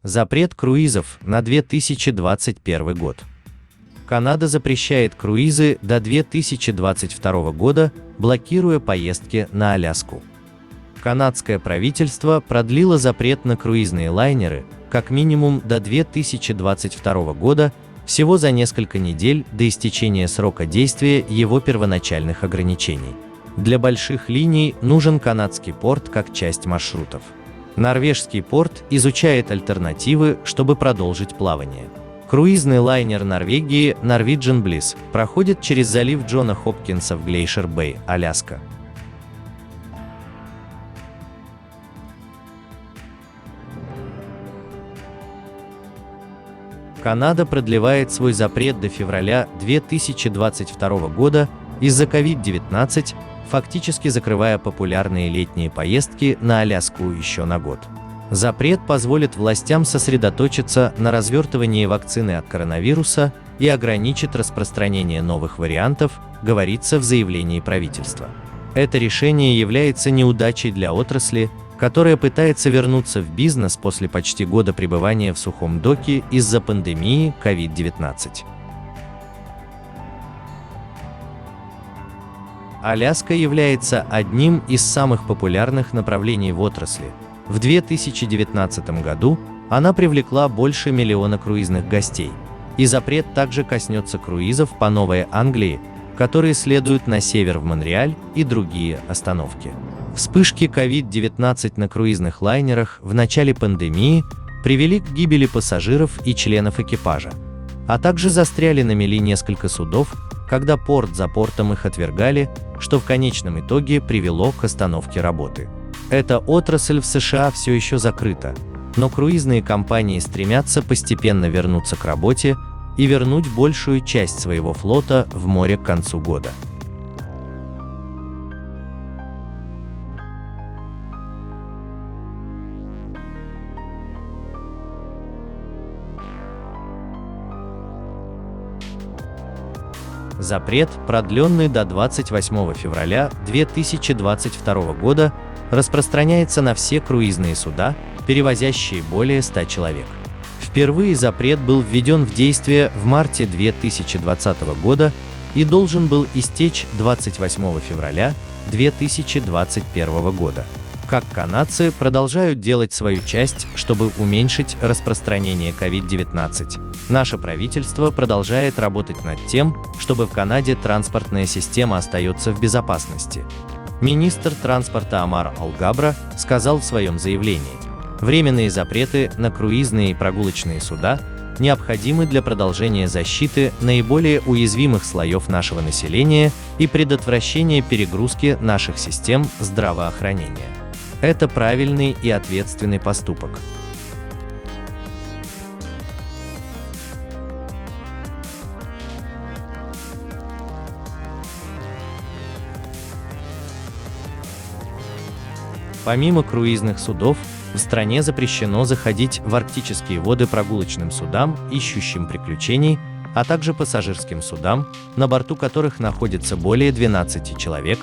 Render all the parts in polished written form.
Запрет круизов на 2021 год. Канада запрещает круизы до 2022 года, блокируя поездки на Аляску. Канадское правительство продлило запрет на круизные лайнеры как минимум до 2022 года, всего за несколько недель до истечения срока действия его первоначальных ограничений. Для больших линий нужен канадский порт как часть маршрутов. Норвежский порт изучает альтернативы, чтобы продолжить плавание. Круизный лайнер Норвегии Norwegian Bliss проходит через залив Джона Хопкинса в Глейшер-Бэй, Аляска. Канада продлевает свой запрет до февраля 2022 года из-за COVID-19, фактически закрывая популярные летние поездки на Аляску еще на год. Запрет позволит властям сосредоточиться на развертывании вакцины от коронавируса и ограничит распространение новых вариантов, говорится в заявлении правительства. Это решение является неудачей для отрасли, которая пытается вернуться в бизнес после почти года пребывания в сухом доке из-за пандемии COVID-19. Аляска является одним из самых популярных направлений в отрасли. В 2019 году она привлекла больше миллиона круизных гостей. И запрет также коснется круизов по Новой Англии, которые следуют на север в Монреаль и другие остановки. Вспышки COVID-19 на круизных лайнерах в начале пандемии привели к гибели пассажиров и членов экипажа, а также застряли на мели несколько судов, когда порт за портом их отвергали, что в конечном итоге привело к остановке работы. Эта отрасль в США все еще закрыта, но круизные компании стремятся постепенно вернуться к работе и вернуть большую часть своего флота в море к концу года. Запрет, продленный до 28 февраля 2022 года, распространяется на все круизные суда, перевозящие более 100 человек. Впервые запрет был введен в действие в марте 2020 года и должен был истечь 28 февраля 2021 года. Как канадцы продолжают делать свою часть, чтобы уменьшить распространение COVID-19, наше правительство продолжает работать над тем, чтобы в Канаде транспортная система остается в безопасности. Министр транспорта Амар Алгабра сказал в своем заявлении: временные запреты на круизные и прогулочные суда необходимы для продолжения защиты наиболее уязвимых слоев нашего населения и предотвращения перегрузки наших систем здравоохранения. Это правильный и ответственный поступок. Помимо круизных судов, в стране запрещено заходить в арктические воды прогулочным судам, ищущим приключений, а также пассажирским судам, на борту которых находится более 12 человек.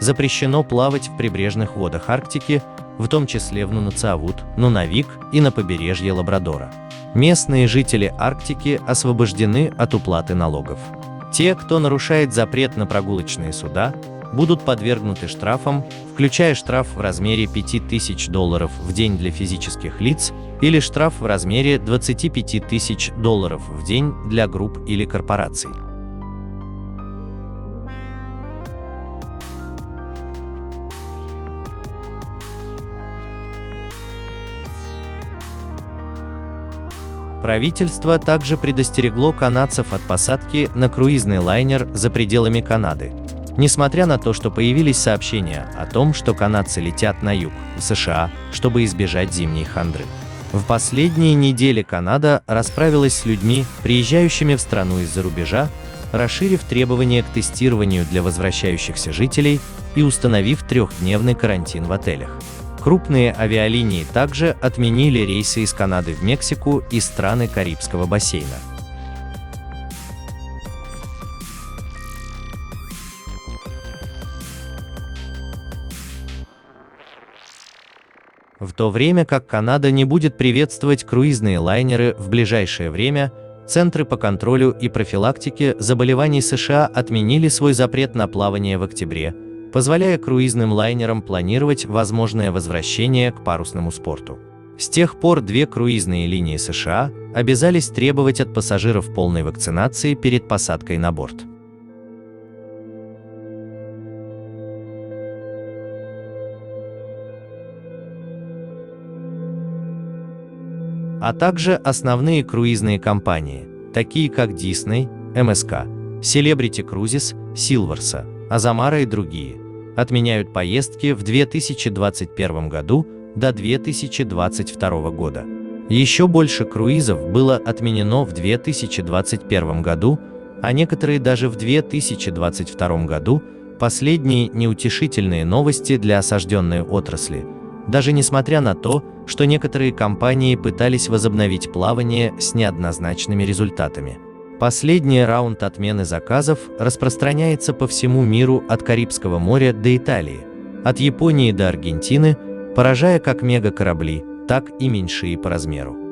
Запрещено плавать в прибрежных водах Арктики, в том числе в Нунациавут, Нунавик и на побережье Лабрадора. Местные жители Арктики освобождены от уплаты налогов. Те, кто нарушает запрет на прогулочные суда, будут подвергнуты штрафам, включая штраф в размере $5000 в день для физических лиц или штраф в размере $25 тысяч в день для групп или корпораций. Правительство также предостерегло канадцев от посадки на круизный лайнер за пределами Канады. Несмотря на то, что появились сообщения о том, что канадцы летят на юг, в США, чтобы избежать зимней хандры. В последние недели Канада расправилась с людьми, приезжающими в страну из-за рубежа, расширив требования к тестированию для возвращающихся жителей и установив 3-дневный карантин в отелях. Крупные авиалинии также отменили рейсы из Канады в Мексику и страны Карибского бассейна. В то время как Канада не будет приветствовать круизные лайнеры в ближайшее время, Центры по контролю и профилактике заболеваний США отменили свой запрет на плавание в октябре, позволяя круизным лайнерам планировать возможное возвращение к парусному спорту. С тех пор две круизные линии США обязались требовать от пассажиров полной вакцинации перед посадкой на борт. А также основные круизные компании, такие как Disney, МСК, Celebrity Cruises, Silversa, Azamara и другие, отменяют поездки в 2021 году до 2022 года. Еще больше круизов было отменено в 2021 году, а некоторые даже в 2022 году. Последние неутешительные новости для осажденной отрасли, даже несмотря на то, что некоторые компании пытались возобновить плавание с неоднозначными результатами. Последний раунд отмены заказов распространяется по всему миру от Карибского моря до Италии, от Японии до Аргентины, поражая как мегакорабли, так и меньшие по размеру.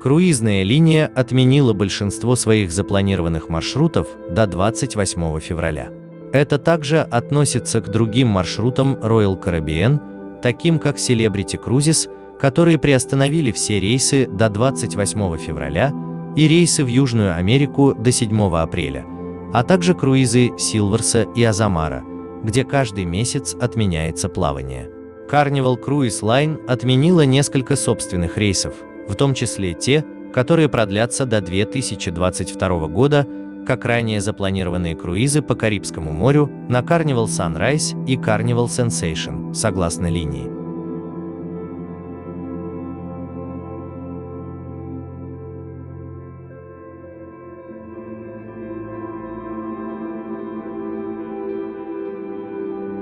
Круизная линия отменила большинство своих запланированных маршрутов до 28 февраля. Это также относится к другим маршрутам Royal Caribbean, таким как Celebrity Cruises, которые приостановили все рейсы до 28 февраля и рейсы в Южную Америку до 7 апреля, а также круизы Silversa и Azamara, где каждый месяц отменяется плавание. Carnival Cruise Line отменила несколько собственных рейсов, в том числе те, которые продлятся до 2022 года, как ранее запланированные круизы по Карибскому морю на Carnival Sunrise и Carnival Sensation, согласно линии.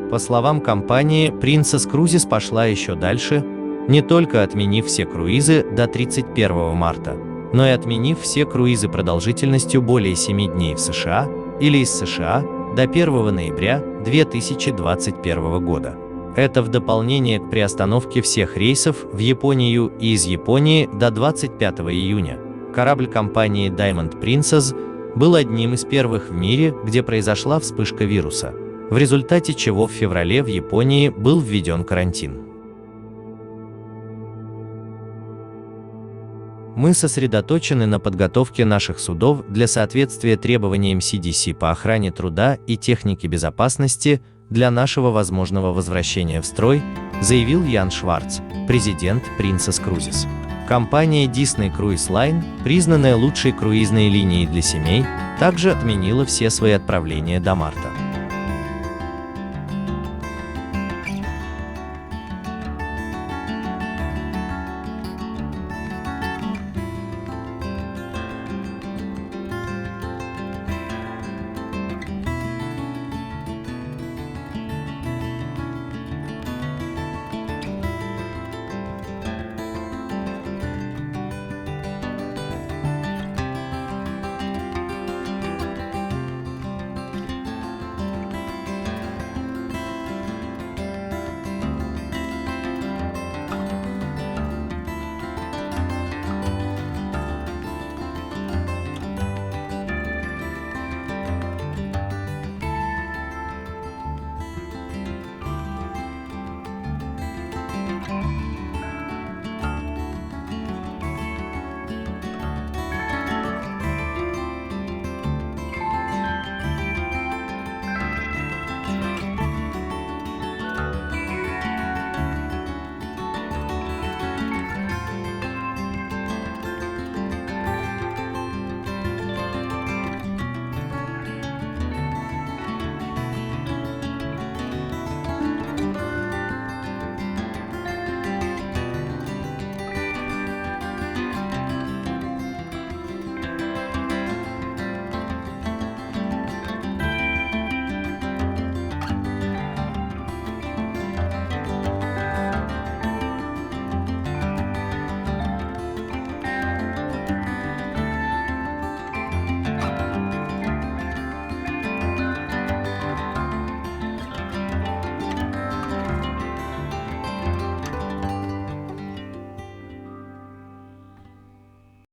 По словам компании, Princess Cruises пошла еще дальше, не только отменив все круизы до 31 марта, но и отменив все круизы продолжительностью более 7 дней в США или из США до 1 ноября 2021 года. Это в дополнение к приостановке всех рейсов в Японию и из Японии до 25 июня. Корабль компании Diamond Princess был одним из первых в мире, где произошла вспышка вируса, в результате чего в феврале в Японии был введен карантин. Мы сосредоточены на подготовке наших судов для соответствия требованиям CDC по охране труда и технике безопасности для нашего возможного возвращения в строй, заявил Ян Шварц, президент Princess Cruises. Компания Disney Cruise Line, признанная лучшей круизной линией для семей, также отменила все свои отправления до марта.